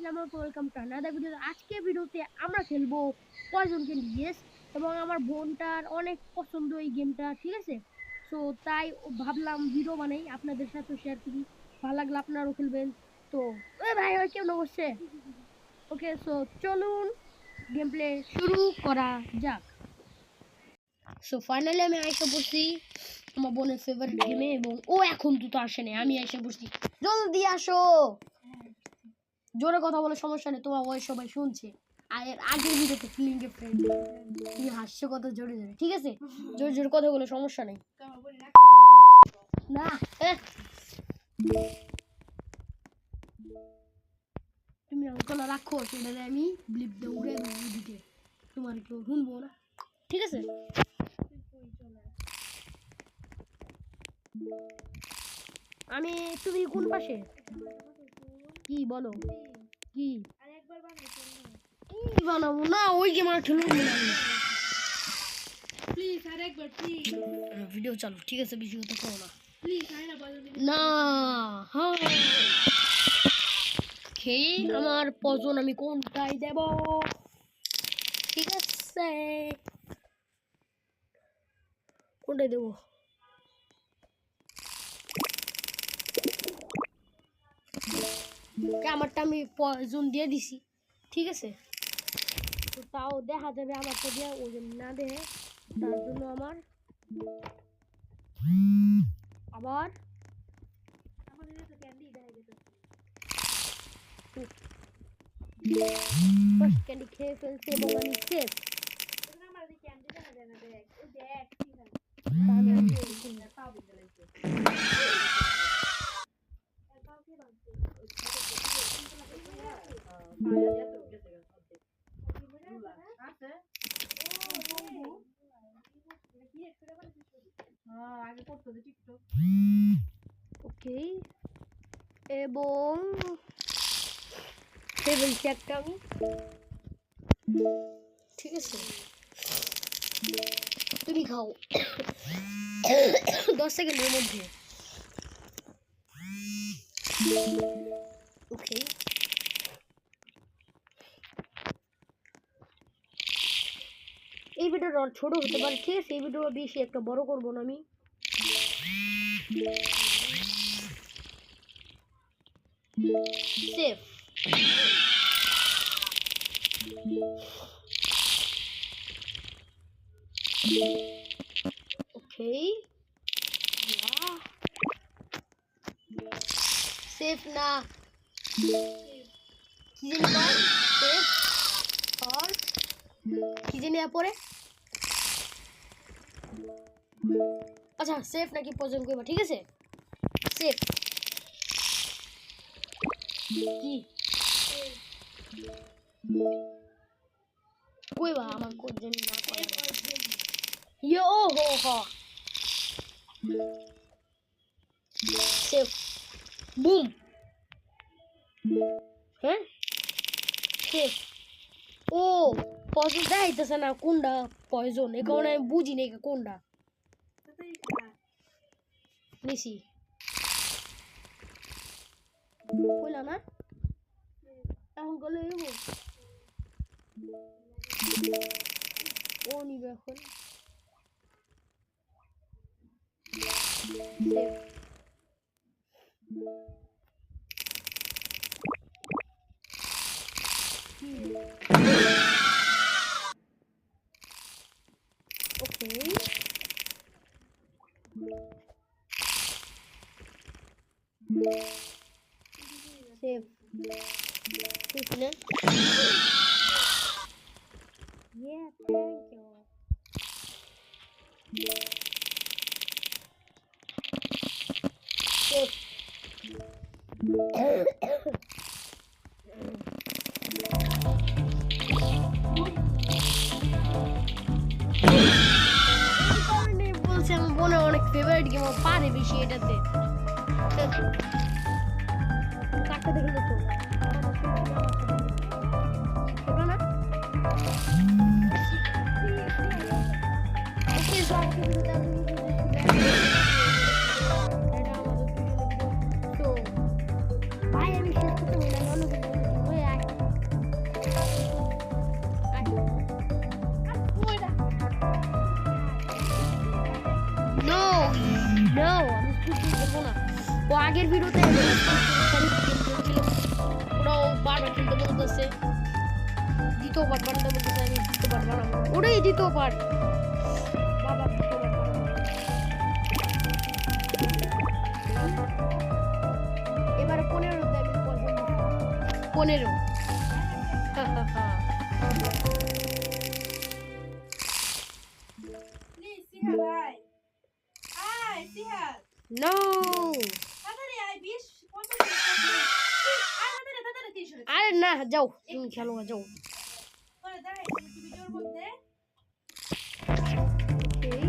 আসসালামু আলাইকুম, welcome to another video. আজকে ভিডিওতে আমরা খেলবো পয়জন ক্যান্ডি। ইয়েস, এবং আমার বোনটার অনেক পছন্দ এই গেমটা, ঠিক আছে। সো তাই ভাবলাম ভিডিও বানাই, আপনাদের সাথে শেয়ার করি। ভালো লাগলে আপনারাও খেলবেন। তো ভাই ওই কেমন বসছে? ওকে, সো চলুন গেম প্লে শুরু করা যাক। সো ফাইনালি আমি আইসা বসছি আমার বোনের ফেভারিট গেমে, এবং ও এখন তো আসেনি, আমি আইসা বসছি। জলদি আসো, জোরে কথা বলে সমস্যা নেই, তোমার ভয়েস সবাই শুনছে। আর এর আগের ভিডিওতে ফিলিংকে ফ্রেন্ড তুমি হাসছো কথা জোরে জোরে, ঠিক আছে? জোরে জোরে কথা বলে সমস্যা নেই। না তুমি অঙ্কলা রাখো, সেটা আমি ব্লিপ দিয়ে উড়ে দেবো দিকে, তোমার কেউ শুনবো না, ঠিক আছে? আমি, তুমি কোন পাশে? কি বলো, কি কি বানাবো? না ওই গেম আর খেলবো না, প্লিজ আরেকবার প্লিজ ভিডিও চালু, ঠিক আছে? বেশি কথা করো না। প্লিজ আয়না বাজে না হ্যাঁ, খেয়ে আমার পজন আমি কোনটাই দেব, ঠিক আছে? কোনটাই দেব? আমারটা আমি পয়জন দিয়ে দিছি, ঠিক আছে? তো তাও দেখা যাবে আমারটা দিয়ে ওজন না দেয়, তার জন্য আমার আবার আমাদের তো ক্যান্ডি দেখা গেছে ফার্স্ট ক্যান্ডি খেয়ে ফেলছে এবং আমি সেফ। এখন আমাদের ক্যান্ডি দেখা যায় না, দেখ ওই দেখ ঠিক আছে আমি তাও দিতে লাগছে তাও কি বানছে ওই আছে আগে করতো যে টিকটক। ওকে, এবং ফেলছি একটা আমি, ঠিক আছে? তুমি খাও 10 সেকেন্ডের মধ্যে। ওকে, এই ভিডিওটা ছোট হতে পারে, ঠিক আছে? এই ভিডিও বেশি একটা বড় করবো না আমি। সেফ, ওকে, সেফ না, কি জানি কয়? সেফ আর কি জানি পরে, আচ্ছা সেফ নাকি পছন্দ করবা, ঠিক আছে? সেফ কি কইবা আমার কোন জানি না কয় ইয়ে ও হো হো সেফ বুম, হ্যাঁ সেফ। ও পয়জন দেখাইতেছে না কোনটা পয়জন, এ কারণে আমি বুঝি না কোনটা নিছি। কইলা না এখন গেলে ও নিবে এখন। ওকে, সেভ ঠিক না? Yeah, thank you. Safe. বলছে আমার বোনের অনেক ফেভারিট গেম, পারে বেশি এটাতে। কাটতে দেখলে তো ওটা না। ওকে ভাই আমি শেষ করতে পারি না, আগের ভিডিওতে ওরাও বারবার খেলতে বলতেছে, দ্বিতীয় পার্ট বানাতে বলতেছে, আমি দ্বিতীয় পার্ট বানাবো, ওটাই দ্বিতীয় পার্ট। বাবা দ্বিতীয় পার্ট বানাবো। এবারে 15 তে আমি পছন্দ 15। প্লিজ সিহা ভাই আয় সিহা নো তাড়াতাড়ি আয় 20 15 মিনিট আয় তাড়াতাড়ি 30 আরে না, যাও তুমি খেলো, যাও। করে দাঁড়াই ভিডিওর মধ্যে এই